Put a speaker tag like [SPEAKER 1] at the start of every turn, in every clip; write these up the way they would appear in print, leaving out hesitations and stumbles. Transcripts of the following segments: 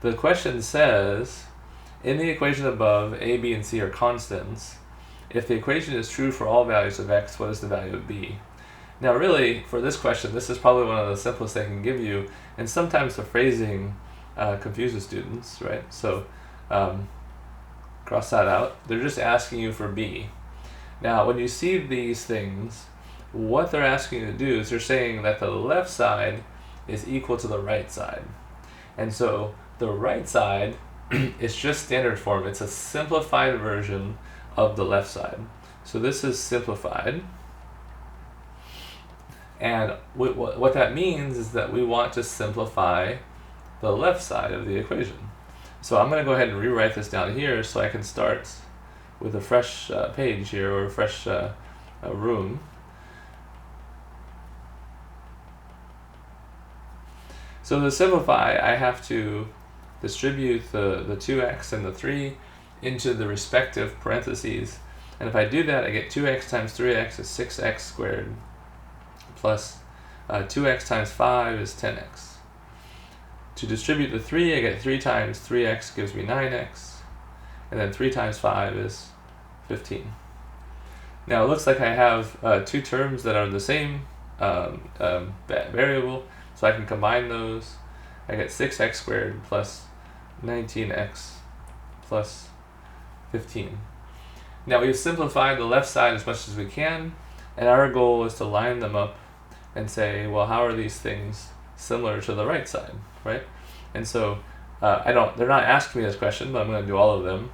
[SPEAKER 1] The question says, in the equation above, a, b, and c are constants. If the equation is true for all values of x, what is the value of b? Now really, for this question, this is probably one of the simplest they can give you, and sometimes the phrasing confuses students, right? So cross that out. They're just asking you for b. Now when you see these things, what they're asking you to do is they're saying that the left side is equal to the right side. And so the right side is just standard form. It's a simplified version of the left side. So this is simplified. And what that means is that we want to simplify the left side of the equation. So I'm going to go ahead and rewrite this down here so I can start with a fresh page here, or a fresh room. So to simplify, I have to distribute the 2x and the 3 into the respective parentheses. And if I do that, I get 2x times 3x is 6x squared, plus 2x times 5 is 10x. To distribute the 3, I get 3 times 3x gives me 9x, and then 3 times 5 is 15. Now it looks like I have two terms that are the same variable, so I can combine those. I get 6x squared plus 19x plus 15. Now we've simplified the left side as much as we can, and our goal is to line them up and say, well, how are these things similar to the right side, right? And so they're not asking me this question, but I'm going to do all of them.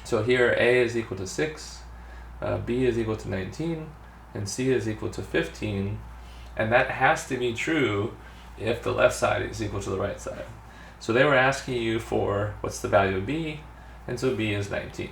[SPEAKER 1] So here a is equal to 6, b is equal to 19, and c is equal to 15, and that has to be true if the left side is equal to the right side. So they were asking you for what's the value of b, and so b is 19.